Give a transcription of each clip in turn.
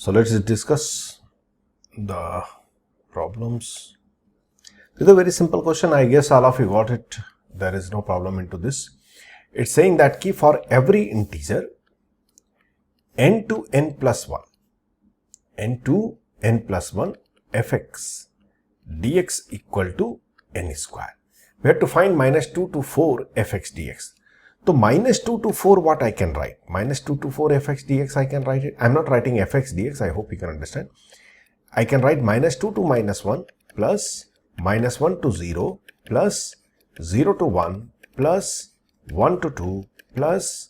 So let's discuss the problems. This is a very simple question. I guess all of you got it. There is no problem into this. It's saying that key for every integer n to n plus 1, n to n plus 1 fx dx equal to n square. We have to find minus 2 to 4 fx dx. So minus 2 to 4 what I can write? Minus 2 to 4 fx dx I can write it. I am not writing fx dx. I hope you can understand. I can write minus 2 to minus 1 plus minus 1 to 0 plus 0 to 1 plus 1 to 2 plus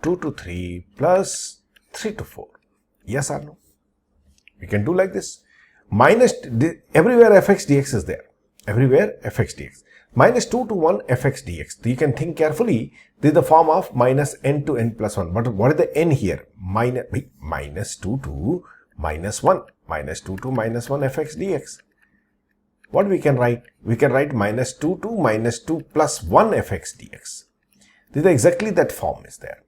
2 to 3 plus 3 to 4. Yes or no? We can do like this. Minus, everywhere fx dx is there. Everywhere fx dx. Minus 2 to 1 fx dx. So you can think carefully. This is the form of minus n to n plus 1. But what is the n here? Minus 2 to minus 1. Minus 2 to minus 1 fx dx. What we can write? We can write minus 2 to minus 2 plus 1 fx dx. This is exactly that form is there.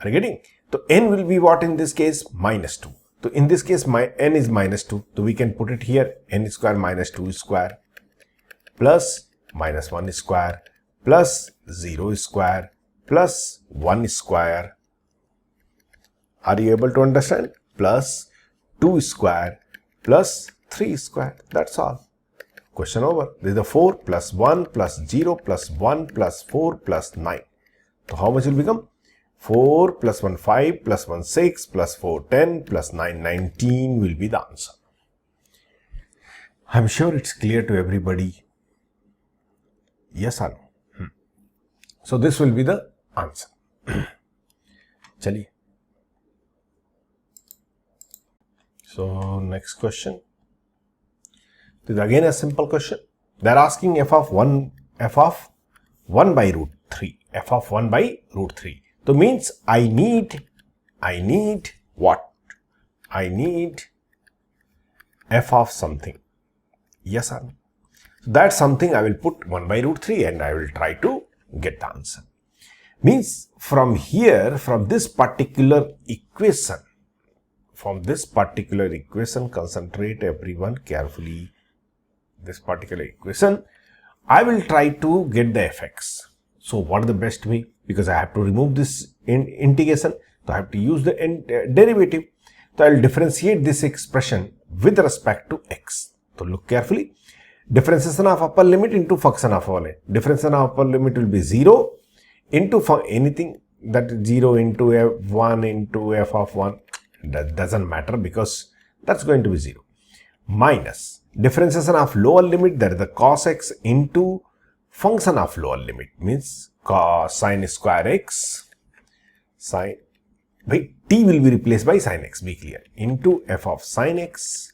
Are you getting? So n will be what in this case? Minus 2. So in this case, my n is minus 2. So we can put it here, n square minus 2 square plus minus 1 square plus 0 square plus 1 square. Are you able to understand? Plus 2 square plus 3 square. That's all. Question over. This is the 4 plus 1 plus 0 plus 1 plus 4 plus 9. So how much will become? 4 plus 1 5 plus 1 6 plus 4 10 plus 9 19 will be the answer. I'm sure it's clear to everybody. Yes or no? So this will be the answer. Chaliye. So next question. This is again a simple question. They are asking f of 1 by root 3. F of 1 by root 3. So means I need what? I need f of something. Yes or no? So that something I will put 1 by root 3 and I will try to get the answer. Means from here, from this particular equation, concentrate everyone carefully. This particular equation, I will try to get the fx. So what is the best way? Because I have to remove this integration, so I have to use the derivative. So I will differentiate this expression with respect to x. So look carefully. Differentiation of upper limit into function of upper limit. Differentiation of upper limit will be 0 into anything that is 0 into f1 into f of 1. That doesn't matter because that's going to be 0. Minus differentiation of lower limit, that is the cos x into function of lower limit, means cos sin square x, sin, t will be replaced by sin x, be clear, into f of sin x.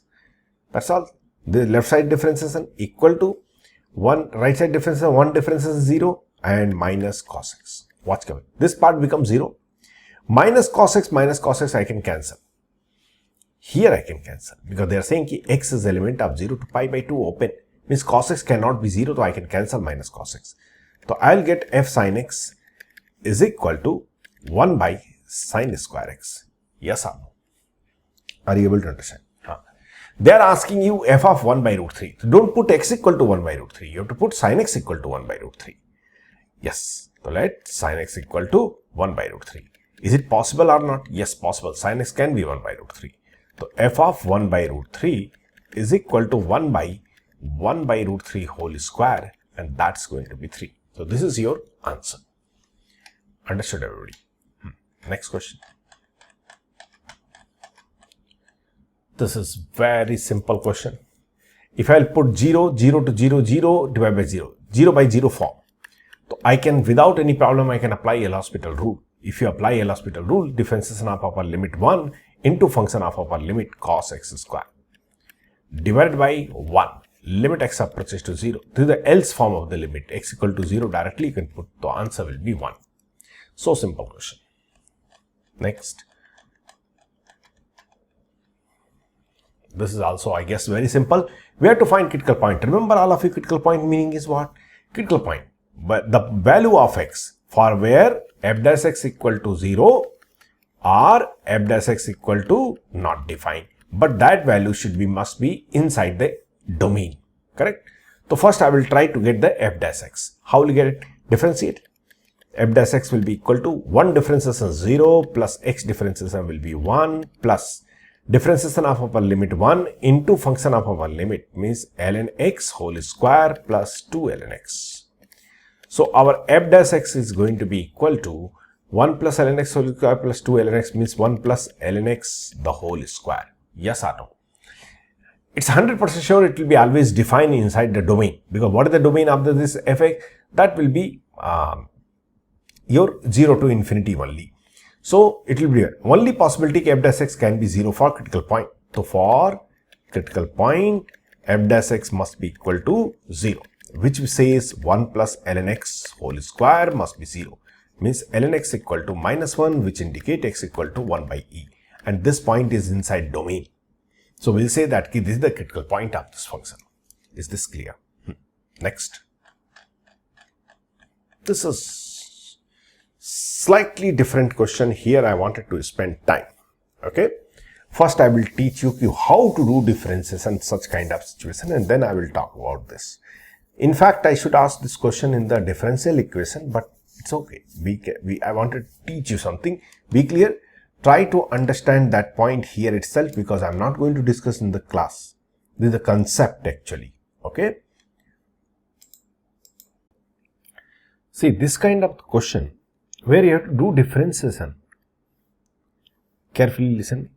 That's all. The left side differentiation equal to 1, right side differentiation, 1 differentiation 0 and minus cos x. Watch coming. This part becomes 0. Minus cos x I can cancel. Here I can cancel because they are saying ki x is element of 0 to pi by 2 open. Means cos x cannot be 0, so I can cancel minus cos x. So I'll get f sin x is equal to 1 by sin square x. Yes or no? Are you able to understand? They are asking you f of 1 by root 3. So don't put x equal to 1 by root 3. You have to put sin x equal to 1 by root 3. Yes. So let sin x equal to 1 by root 3. Is it possible or not? Yes, possible. Sin x can be 1 by root 3. So f of 1 by root 3 is equal to 1 by root 3 whole square, and that's going to be 3. So this is your answer. Understood, everybody? Next question. This is very simple question. If I'll put 0, 0 to 0, 0 divided by 0, 0 by 0 form. So I can, without any problem, I can apply L'Hospital rule. If you apply L'Hospital rule, differentiation of upper limit 1 into function of upper limit cos x square divided by 1, limit x approaches to 0. This is the else form of the limit, x equal to 0 directly you can put, the answer will be 1. So simple question. Next. This is also, I guess, very simple. We have to find critical point. Remember, all of you, critical point meaning is what? Critical point. But the value of x for where f dash x equal to 0 or f dash x equal to not defined, but that value must be inside the domain, correct? So first I will try to get the f dash x. How will you get it? Differentiate. F dash x will be equal to 1 differentiation 0 plus x differentiation will be 1 plus differentiation of upper limit 1 into function of upper limit means ln x whole square plus 2 ln x. So our f dash x is going to be equal to 1 plus ln x whole square plus 2 ln x means 1 plus ln x the whole square. Yes or no? It's 100% sure it will be always defined inside the domain, because what is the domain of this fx? That will be your 0 to infinity only. So it will be here. Only possibility f dash x can be 0 for critical point. So for critical point, f dash x must be equal to 0, which says 1 plus ln x whole square must be 0. Means ln x equal to minus 1, which indicate x equal to 1 by e. And this point is inside domain. So we'll say that this is the critical point of this function. Is this clear? Next. This is slightly different question. Here I wanted to spend time. Okay. First I will teach you how to do differences and such kind of situation, and then I will talk about this. In fact, I should ask this question in the differential equation, but it's okay. I wanted to teach you something. Be clear. Try to understand that point here itself, because I'm not going to discuss in the class. This is the concept actually. Okay. See, this kind of question where you have to do differentiation. Carefully listen.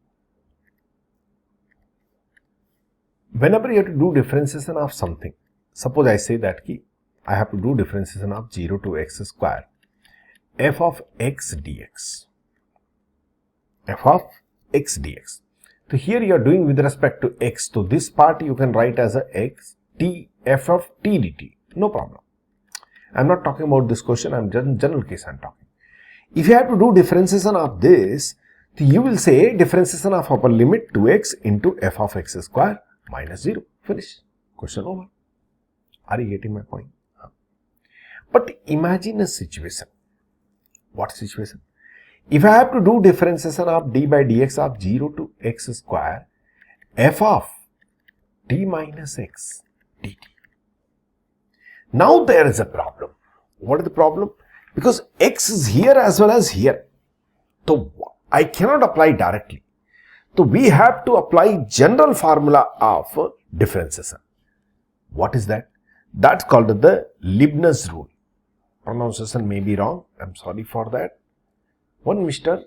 Whenever you have to do differentiation of something, suppose I say that I have to do differentiation of 0 to x square, f of x dx. F of x dx. So here you are doing with respect to x. So this part you can write as a x t f of t dt. No problem. I'm not talking about this question. I'm just general case I'm talking. If you have to do differentiation of this, so you will say differentiation of upper limit 2x into f of x square minus 0. Finish. Question over. Are you getting my point? But imagine a situation. What situation? If I have to do differentiation of d by dx of 0 to x square, f of t minus x dt. Now there is a problem. What is the problem? Because x is here as well as here. So I cannot apply directly. So we have to apply general formula of differentiation. What is that? That's called the Leibniz rule. Pronunciation may be wrong. I'm sorry for that. One Mr.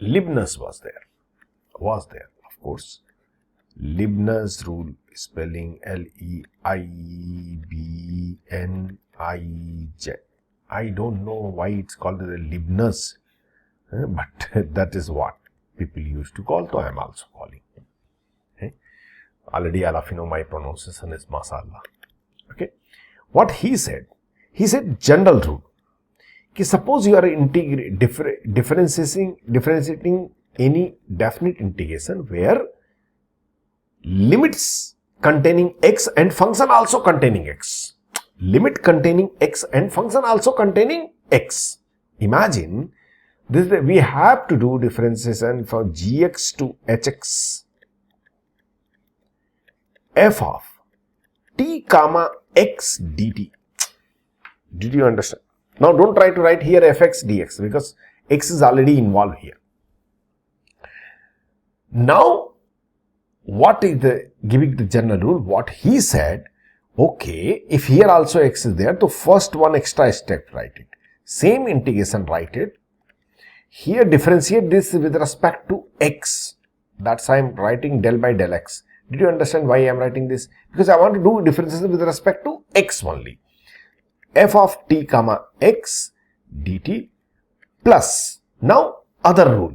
Leibniz was there, of course. Leibniz rule, spelling Leibniz. I don't know why it's called the Leibniz, but that is what people used to call, so I am also calling. Okay. Already all of you know my pronunciation is mashallah. Okay. What he said general rule. Suppose you are differentiating any definite integration where limits containing x and function also containing x. Limit containing x and function also containing x. Imagine this, we have to do differentiation for gx to hx f of t comma x dt. Did you understand? Now don't try to write here fx dx, because x is already involved here. Now what is the giving the general rule? What he said, okay, if here also x is there, so first one extra step write it. Same integration write it. Here differentiate this with respect to x. That's I am writing del by del x. Did you understand why I am writing this? Because I want to do differentiation with respect to x only. F of t comma x dt plus now other rule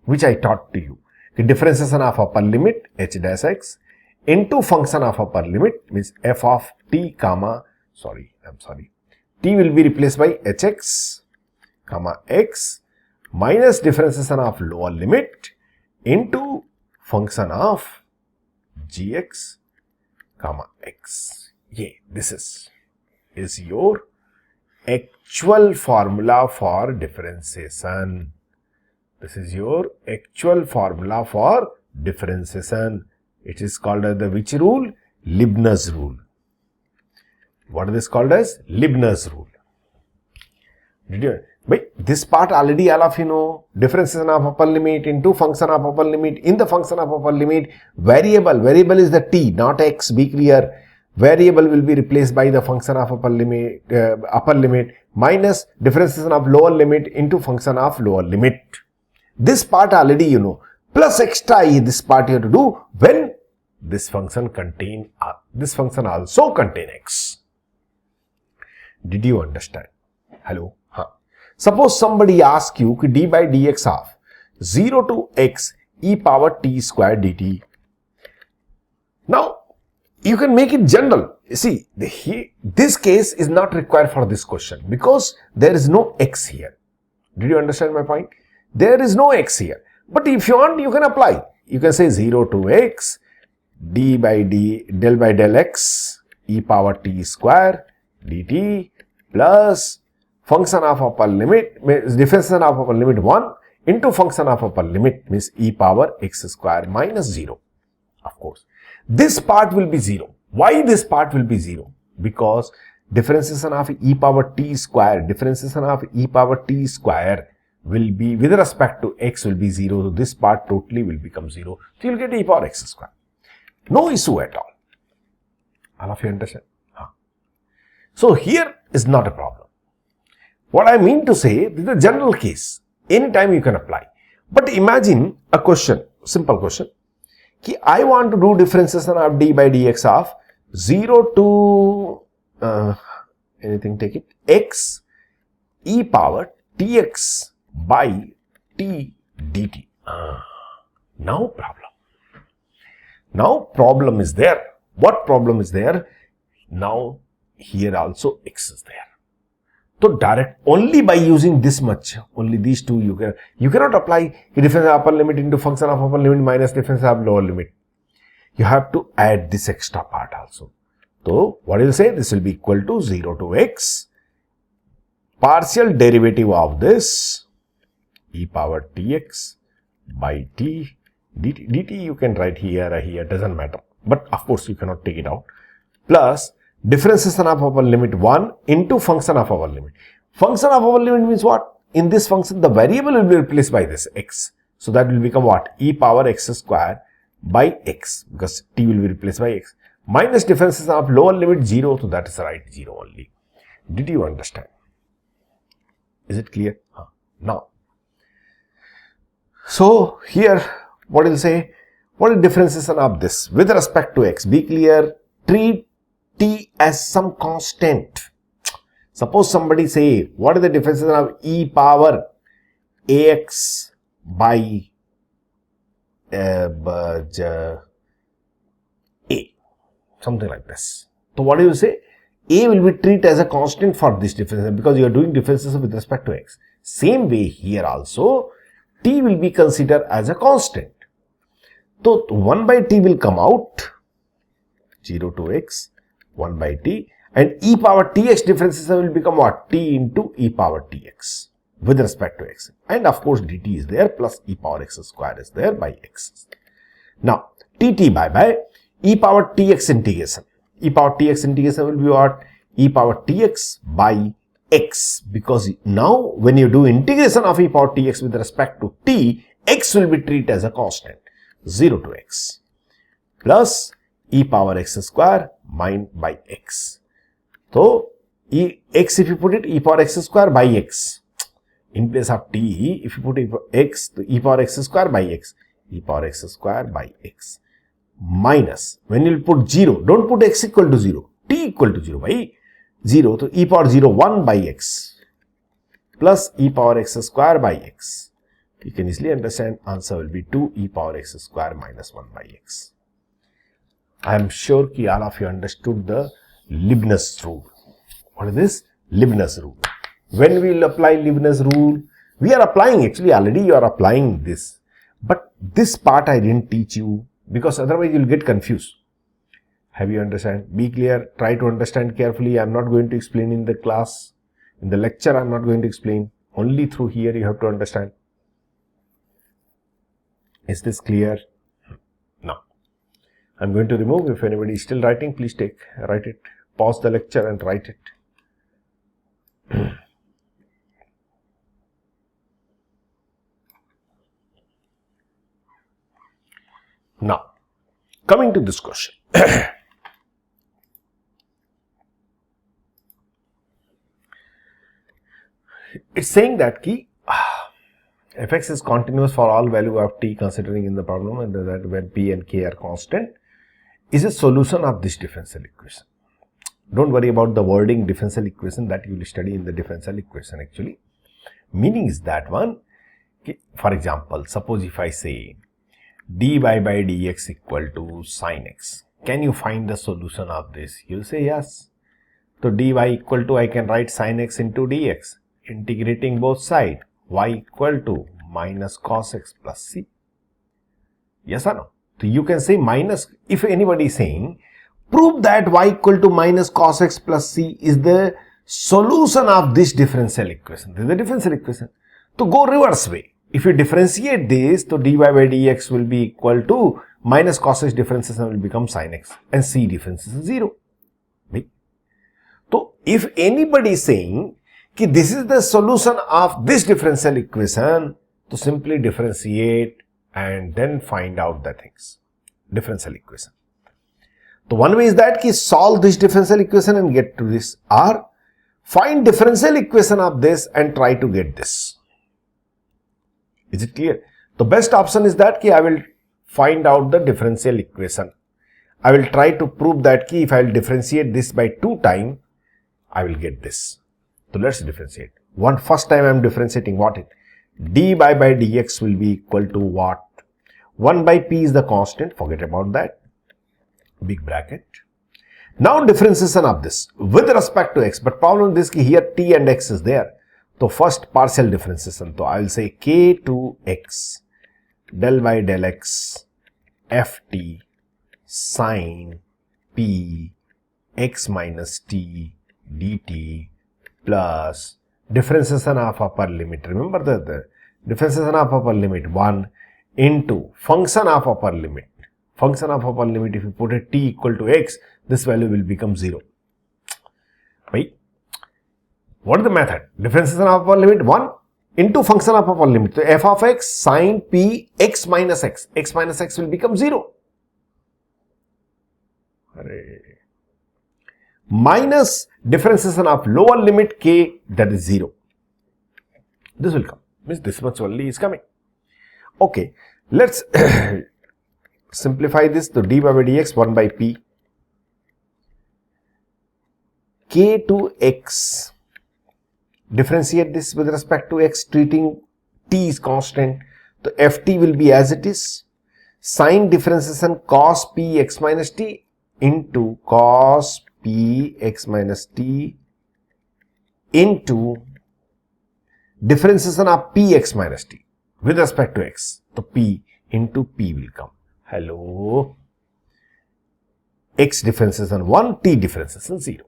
which I taught to you. The differentiation of upper limit h dash x into function of upper limit means f of t comma t will be replaced by hx comma x minus differentiation of lower limit into function of gx comma x. Yeah, this is your actual formula for differentiation. This is your actual formula for differentiation. It is called as the which rule? Leibniz rule. What is this called as? Leibniz rule. Did you? But this part already all of you know. Differentiation of upper limit into function of upper limit. In the function of upper limit, variable is the t, not x. Be clear. Variable will be replaced by the function of upper limit minus differentiation of lower limit into function of lower limit. This part already you know. Plus extra this part you have to do when this function also contain x. Did you understand? Hello? Huh. Suppose somebody asks you d by dx of 0 to x e power t square dt. Now, you can make it general. See, this case is not required for this question because there is no x here. Did you understand my point? There is no x here. But if you want, you can apply. You can say 0 to x d by del x e power t square dt plus function of upper limit, differentiation of upper limit 1 into function of upper limit means e power x square minus 0. Of course, this part will be 0. Why this part will be 0? Because differentiation of e power t square will be with respect to x will be 0. So this part totally will become 0. So you will get e power x square. No issue at all. All of you understand? Huh. So here is not a problem. What I mean to say, this is a general case. Anytime you can apply. But imagine a question, simple question. I want to do differentiation of d by dx of 0 to anything take it x e power tx by t dt. Now problem is there. What problem is there? Now here also x is there. So direct only by using this much, only these two you cannot apply difference of upper limit into function of upper limit minus difference of lower limit. You have to add this extra part also. So what will you say? This will be equal to 0 to x partial derivative of this e power tx by t dt you can write here or here, doesn't matter. But of course you cannot take it out. Plus differentiation of upper limit 1 into function of upper limit. Function of upper limit means what? In this function the variable will be replaced by this x. So that will become what? E power x square by x because t will be replaced by x. Minus differentiation of lower limit 0. So that is right 0 only. Did you understand? Is it clear? Now. So here what will say? What is differentiation of this with respect to x? Be clear. Treat t as some constant. Suppose somebody say, what is the differentiation of e power ax by a? Something like this. So what do you say? A will be treated as a constant for this difference because you are doing differences with respect to x. Same way here also, t will be considered as a constant. So 1 by t will come out, 0 to x, 1 by t, and e power tx differentiation will become what? T into e power tx with respect to x. And of course dt is there plus e power x square is there by x. Now tt by e power tx integration. E power tx integration will be what? E power tx by x, because now when you do integration of e power tx with respect to t, x will be treated as a constant, 0 to x plus e power x square minus by x. So x, if you put it, e power x square by x, in place of t, if you put x, to e power x square by x, e power x square by x, minus, when you put 0, don't put x equal to 0, t equal to 0 by 0, so e power 0 1 by x plus e power x square by x. You can easily understand answer will be 2 e power x square minus 1 by x. I am sure ki all of you understood the Leibniz rule. What is this? Leibniz rule. When we will apply Leibniz rule, we are applying, actually already you are applying this, but this part I didn't teach you because otherwise you will get confused. Have you understand? Be clear, try to understand carefully. I am not going to explain in the class, in the lecture I am not going to explain, only through here you have to understand. Is this clear? Now, I'm going to remove. If anybody is still writing, please write it. Pause the lecture and write it. Now, coming to this question. It's saying that fx is continuous for all value of t considering in the problem, and that when p and k are constant, is a solution of this differential equation. Don't worry about the wording differential equation, that you will study in the differential equation actually. Meaning is that one, for example, suppose if I say dy by dx equal to sin x, can you find the solution of this? You say yes. So dy equal to, I can write sin x into dx, integrating both sides, y equal to minus cos x plus c. Yes or no? So you can say minus, if anybody is saying, prove that y equal to minus cos x plus c is the solution of this differential equation. This is the differential equation. So go reverse way. If you differentiate this, so dy by dx will be equal to minus cos x differentiation will become sin x, and c differentiation is 0. Right? So if anybody is saying this is the solution of this differential equation, to simply differentiate and then find out the things. Differential equation. So one way is that solve this differential equation and get to this, or find differential equation of this and try to get this. Is it clear? The best option is that I will find out the differential equation. I will try to prove that if I will differentiate this by 2 times, I will get this. So let's differentiate. First time I am differentiating what it? dy by dx will be equal to what? 1 by p is the constant, forget about that. Big bracket. Now differentiation of this with respect to x, but problem is here t and x is there. So first partial differentiation. So I will say k to x del by del x ft sin p x minus t dt plus differentiation of upper limit. Remember the differentiation of upper limit 1 into function of upper limit. Function of upper limit, if you put it t equal to x, this value will become 0. Right? What is the method? Differentiation of upper limit 1 into function of upper limit. So f of x sin p x minus x. X minus x will become 0. Minus differentiation of lower limit k, that is 0. This will come. Means this much only is coming. Okay. Let's simplify this to dy by dx 1 by p k to x. Differentiate this with respect to x, treating t is constant. So ft will be as it is. Sin differentiation cos p x minus t into cos p x minus t into differentiation of p x minus t with respect to x. So p into p will come. Hello. X differentiation 1, t differentiation 0.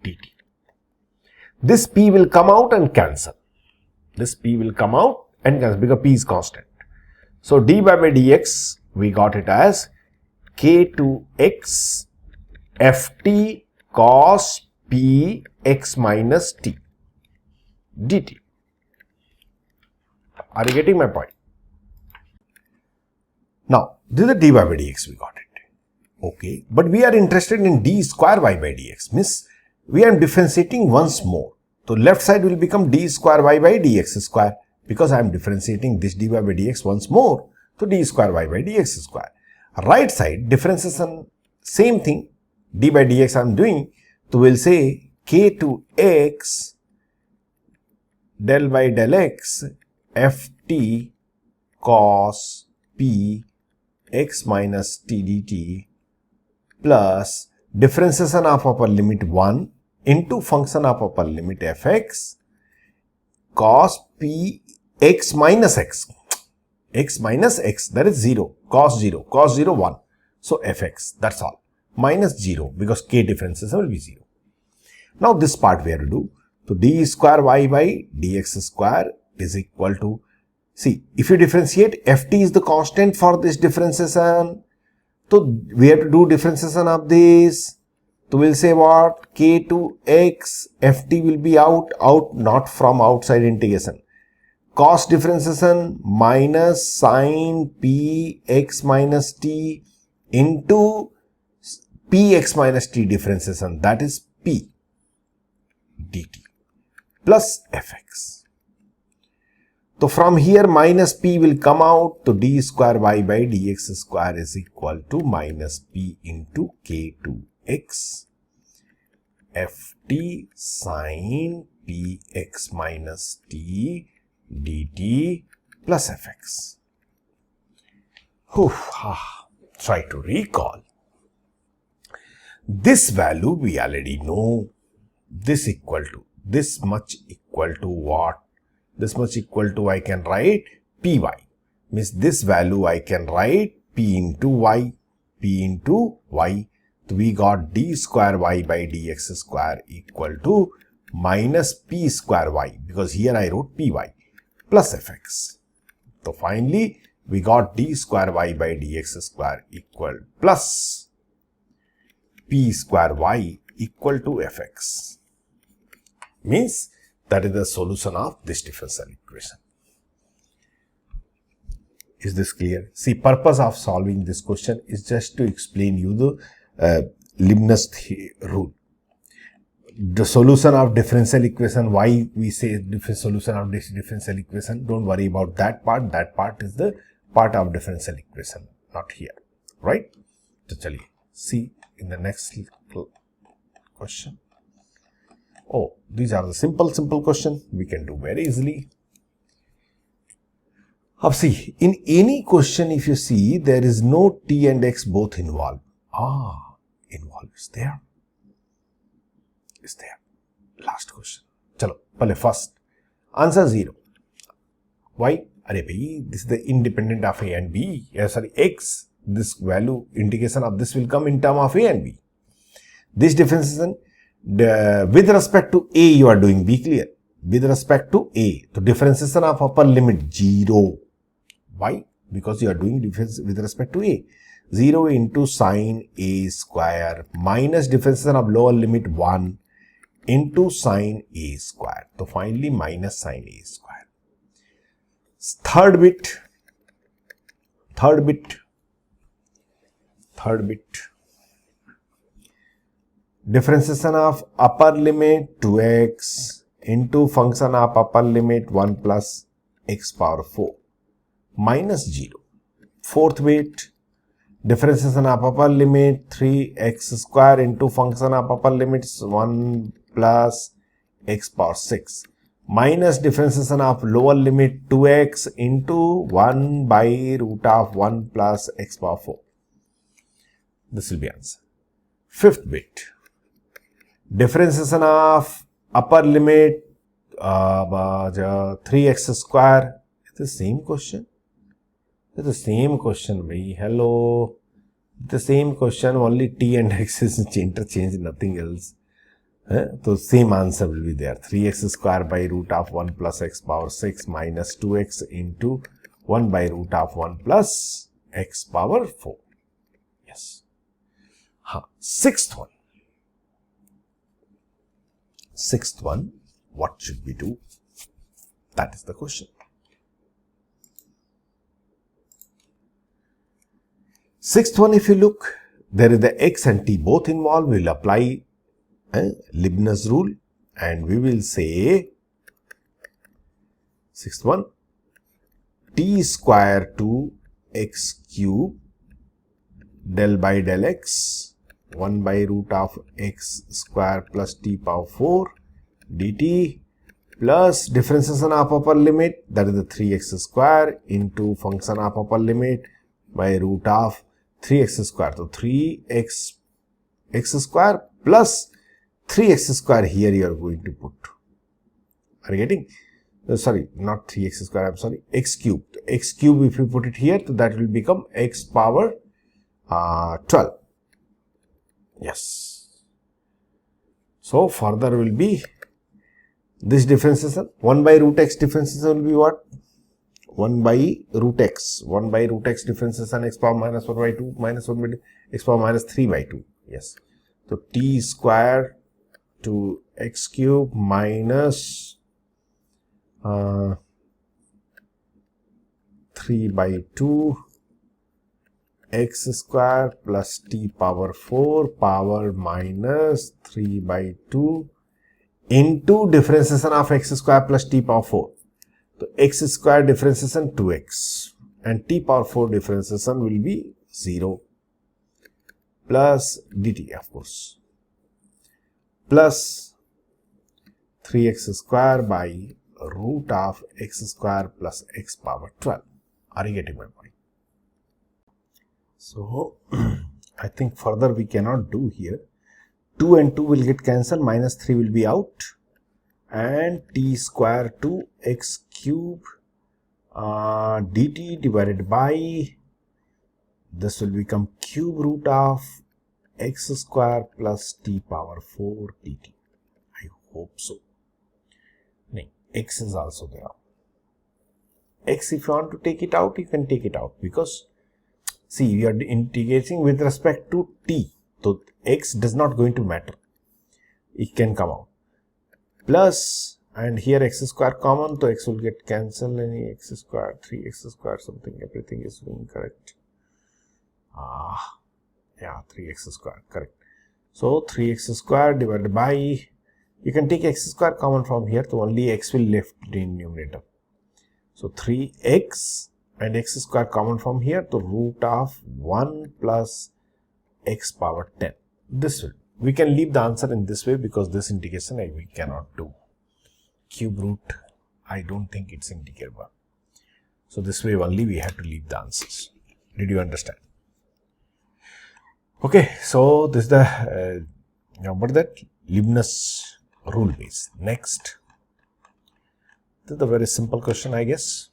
dt. This p will come out and cancel. This p will come out and cancel because p is constant. So dy by dx, we got it as k to x ft cos p x minus t dt. Are you getting my point? Now, this is the dy by dx, we got it. Okay, but we are interested in d square y by dx. Means we are differentiating once more. So left side will become d square y by dx square, because I am differentiating this dy by dx once more. So d square y by dx square. Right side differentiation, same thing, d by dx I am doing. So we will say k to x del by del x ft cos p x minus t dt plus differentiation of upper limit 1 into function of upper limit fx cos p x minus x. X minus x, that is 0, cos 0, 1. So fx, that's all. Minus 0, because k differentiation will be 0. Now this part we have to do. So d square y by dx square is equal to See, if you differentiate, ft is the constant for this differentiation. So we have to do differentiation of this. So we'll say what? K to x, ft will be out, not from outside integration. Cos differentiation minus sine p x minus t into px minus t differentiation, that is p dt plus fx. So from here minus p will come out, so d square y by dx square is equal to minus p into k to x ft sine px minus t dt plus fx. Try to recall. This value we already know. This equal to, this much equal to what? This much equal to, I can write py. Means this value I can write p into y. P into y. So we got d square y by dx square equal to minus p square y, because here I wrote py, plus fx. So finally we got d square y by dx square equal plus p square y equal to fx. Means that is the solution of this differential equation. Is this clear? See, purpose of solving this question is just to explain you the Leibniz rule. The solution of differential equation, why we say solution of this differential equation, don't worry about that part. That part is the part of differential equation, not here, right? So chaliye, see in the next question. Oh, these are the simple question we can do very easily. Now see, in any question if you see there is no t and x both involved. Involved is there. Is there. Last question. Chalo, pale first. Answer 0. Why? Arey bhai, this is the independent of a and b. X. This value, integration of this will come in term of a and b. This differentiation, with respect to a you are doing, be clear. With respect to a, the differentiation of upper limit 0. Why? Because you are doing difference with respect to a. 0 into sine a square minus differentiation of lower limit 1 into sine a square. So finally minus sine a square. Third bit. Differentiation of upper limit 2x into function of upper limit 1 plus x power 4 minus 0. Fourth bit. Differentiation of upper limit 3x square into function of upper limits 1 plus x power 6 minus differentiation of lower limit 2x into 1 by root of 1 plus x power 4. This will be answer. Fifth bit. Differentiation of upper limit 3x square. It's the same question. It's the same question, bhai. Hello. The same question, only t and x is interchanged, nothing else. So same answer will be there. 3x square by root of 1 plus x power 6 minus 2x into 1 by root of 1 plus x power 4. Yes. Sixth one, what should we do? That is the question. Sixth one, if you look, there is the x and t both involved. We will apply Leibniz rule and we will say, sixth one, t square to x cube del by del x 1 by root of x square plus t power 4 dt plus differentiation of upper limit, that is the 3x square into function of upper limit by root of 3x square. So 3x x square plus 3x square here you are going to put. Are you getting? Sorry, not 3x square, I'm sorry, x cube. X cube if you put it here, so that will become x power 12. Yes. So further will be this differentiation. 1 by root x differentiation will be what? 1 by root x. 1 by root x differentiation x power minus 1 by 2 minus 1 by x power minus 3 by 2. Yes. So t square to x cube minus 3 by 2 x square plus t power 4 power minus 3 by 2 into differentiation of x square plus t power 4. So x square differentiation 2x and t power 4 differentiation will be 0 plus dt, of course, plus 3x square by root of x square plus x power 12. Are you getting my point? So I think further we cannot do here. 2 and 2 will get cancelled, minus 3 will be out, and t square to x cube dt divided by, this will become cube root of x square plus t power 4 dt. I hope so. No, x is also there. X, if you want to take it out, you can take it out, because see, we are integrating with respect to t. So x does not going to matter. It can come out. Plus, and here x square common, so x will get cancelled. Any x square, 3x square, something, everything is incorrect. Yeah, 3x square, correct. So 3x square divided by, you can take x square common from here, so only x will left in numerator. So 3x and x square common from here, to root of 1 plus x power 10. This will, we can leave the answer in this way, because this integration we cannot do. Cube root, I don't think it's integrable. So this way only we have to leave the answers. Did you understand? Okay, so this is the what that Leibniz rule base. Next, this is a very simple question, I guess.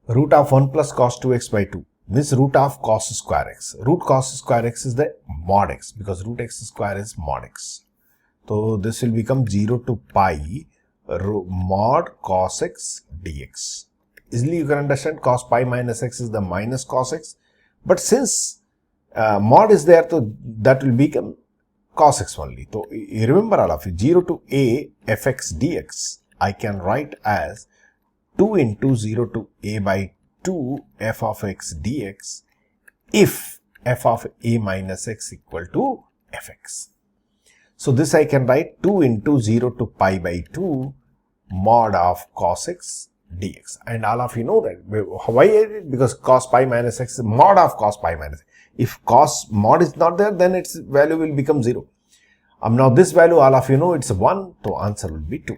Root of 1 plus cos 2x by 2 means root of cos square x. Root cos square x is the mod x, because root x square is mod x. So this will become 0 to pi mod cos x dx. Easily you can understand cos pi minus x is the minus cos x. But since mod is there, so that will become cos x only. So you remember all of you, 0 to a fx dx, I can write as 2 into 0 to a by 2 f of x dx if f of a minus x equal to fx. So this I can write 2 into 0 to pi by 2 mod of cos x dx. And all of you know that. Why is it? Because cos pi minus x is mod of cos pi minus x. If cos mod is not there, then its value will become 0. Now this value, all of you know, it's 1, so answer will be 2.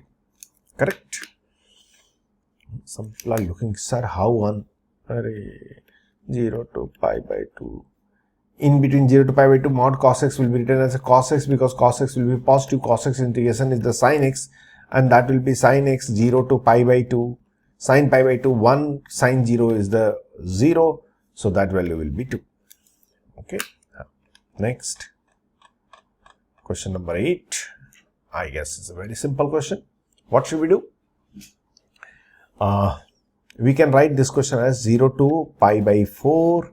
Correct? Some people are looking, sir, how 1? 0 to pi by 2. In between 0 to pi by 2, mod cos x will be written as a cos x, because cos x will be positive. Cos x integration is the sin x, and that will be sin x 0 to pi by 2. Sin pi by 2, 1, sin 0 is the 0, so that value will be 2. Okay. Next, question number 8. I guess it's a very simple question. What should we do? We can write this question as 0 to pi by 4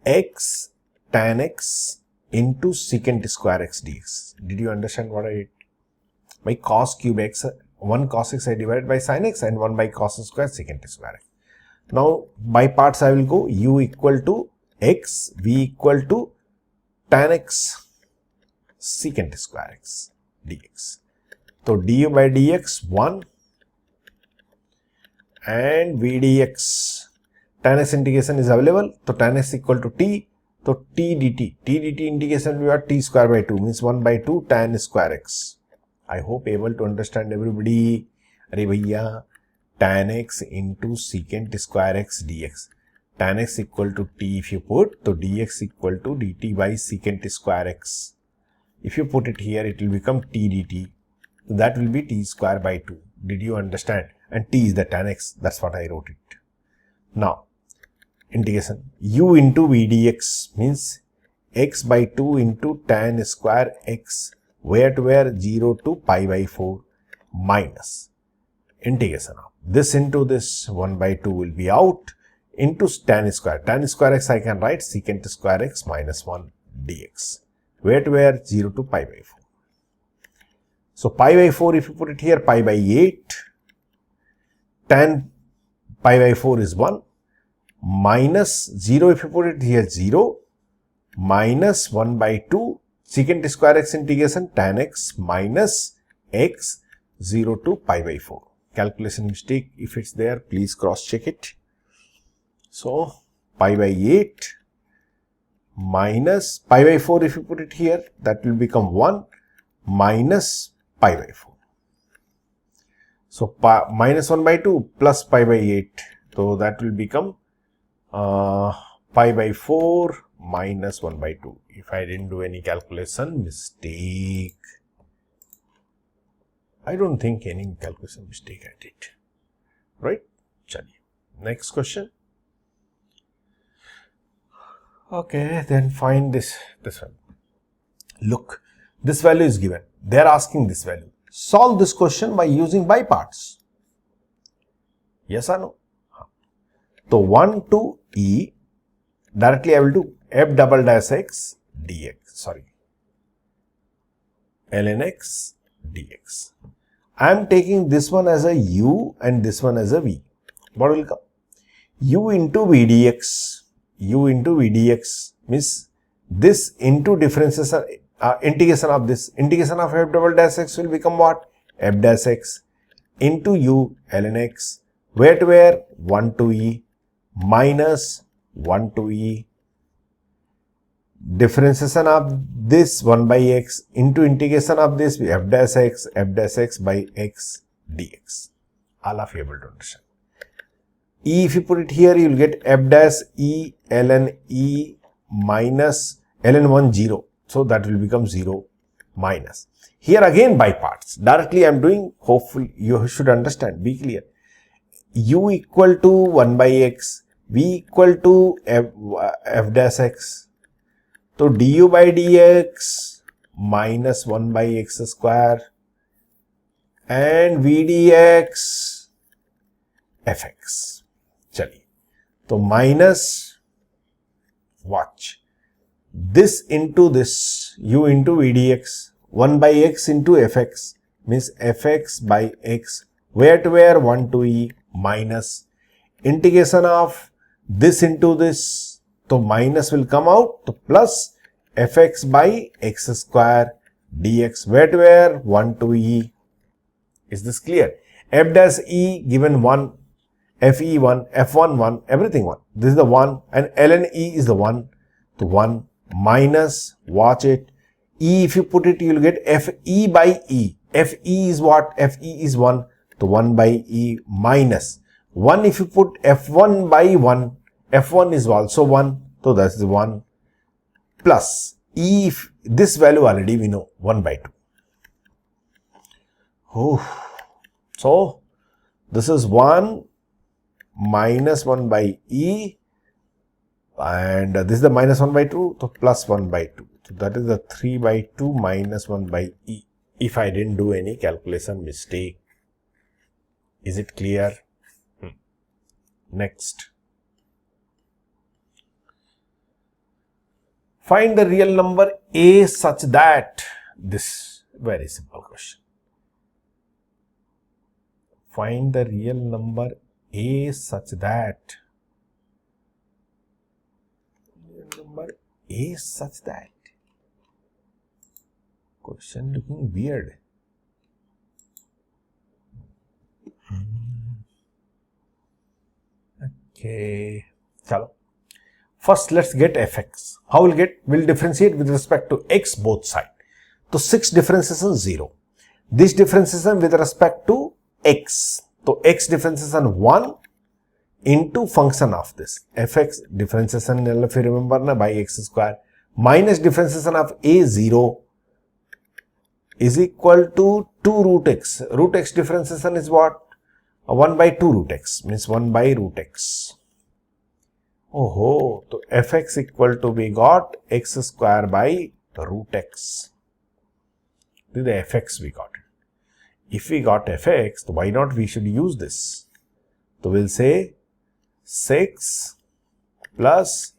x tan x into secant square x dx. Did you understand what I did? By cos cube x, 1 cos x I divided by sin x, and 1 by cos square secant square x. Now by parts I will go. U equal to x, v equal to tan x secant square x dx. So du by dx 1 and v dx, tan x integration is available, so tan x equal to t, so t dt integration we are t square by 2 means 1 by 2 tan square x. I hope able to understand everybody. Are bhaiya, tan x into secant square x dx. Tan x equal to t if you put, so dx equal to dt by secant square x. If you put it here, it will become t dt. So that will be t square by 2. Did you understand? And t is the tan x. That's what I wrote it. Now, integration u into v dx means x by 2 into tan square x, where to where 0 to pi by 4 minus integration of this into this 1 by 2 will be out into tan square. Tan square x I can write secant square x minus 1 dx. Where to where? 0 to pi by 4. So pi by 4, if you put it here, pi by 8, tan pi by 4 is 1, minus 0 if you put it here, 0, minus 1 by 2, secant square x integration tan x minus x 0 to pi by 4. Calculation mistake, if it's there, please cross check it. So pi by 8 minus pi by 4, if you put it here, that will become 1 minus pi by 4. So minus 1 by 2 plus pi by 8. So that will become pi by 4 minus 1 by 2. If I didn't do any calculation mistake. I don't think any calculation mistake I did. Right? Chaliye. Next question. Okay, then find this one. Look, this value is given. They are asking this value. Solve this question by using by parts. Yes or no? So 1 to e, directly I will do f double dash x dx. Sorry, ln x dx. I am taking this one as a u and this one as a v. What will come? U into v dx. U into v dx means this into differences integration of this. Integration of f double dash x will become what? F dash x into u ln x. Where to where? 1 to e minus 1 to e. Differentiation of this 1 by x into integration of this f dash x by x dx. All of you able to understand. E, if you put it here, you will get f dash e ln e minus ln 1 0. So that will become 0 minus. Here again by parts. Directly I am doing, hopefully you should understand, be clear. U equal to 1 by x, v equal to f dash x. So du by dx minus 1 by x square and v dx fx. Chaliye. So minus, watch, this into this, u into v dx, 1 by x into fx means fx by x, where to where? 1 to e minus integration of this into this. So minus will come out, so plus fx by x square dx, where to where? 1 to e. Is this clear? F dash e given 1, fe 1, f1 1, everything 1. This is the 1 and ln e is the 1. So 1 minus, watch it, e if you put it, you will get fe by e. Fe is what? Fe is 1. So 1 by e minus 1 if you put f1 by 1. F1 is also 1. So that's the 1 plus e, if this value already we know, 1 by 2. Oh. So this is 1 minus 1 by e and this is the minus 1 by 2, so plus 1 by 2. So that is the 3 by 2 minus 1 by e, if I didn't do any calculation mistake. Is it clear? Next. Find the real number a such that, this very simple question. Find the real number a such that, question looking weird. Okay, chalo. First let's get fx. How we'll get? We'll differentiate with respect to x both sides. So 6 differentiation 0. This differentiation with respect to x. So x differentiation 1 into function of this fx differentiation, if you remember na, by x square minus differentiation of a 0 is equal to 2 root x. Root x differentiation is what? 1 by 2 root x means 1 by root x. Oh, so fx equal to, we got x square by root x. This is the fx we got. if we got fx, why not we should use this? So we'll say 6 plus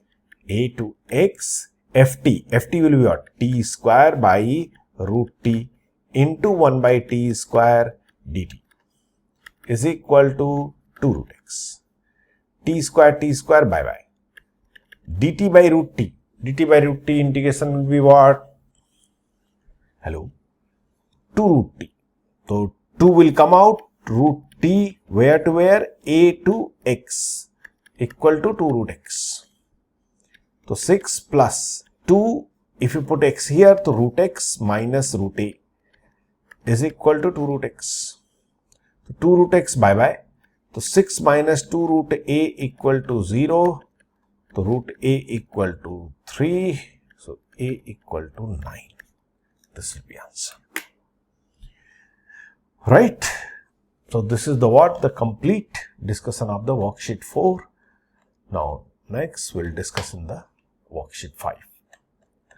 a to x ft. Ft will be what? T square by root t into 1 by t square dt is equal to 2 root x. T square bye bye. Dt by root t. Dt by root t integration will be what? Hello? 2 root t. So 2 will come out. Root t where to where? A to x equal to 2 root x. So 6 plus 2, if you put x here, so root x minus root a is equal to 2 root x. So 2 root x bye bye. So 6 minus 2 root a equal to 0. So root a equal to 3. So a equal to 9. This will be answer. Right. So this is the complete discussion of the worksheet 4. Now next we'll discuss in the worksheet 5.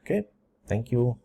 Okay. Thank you.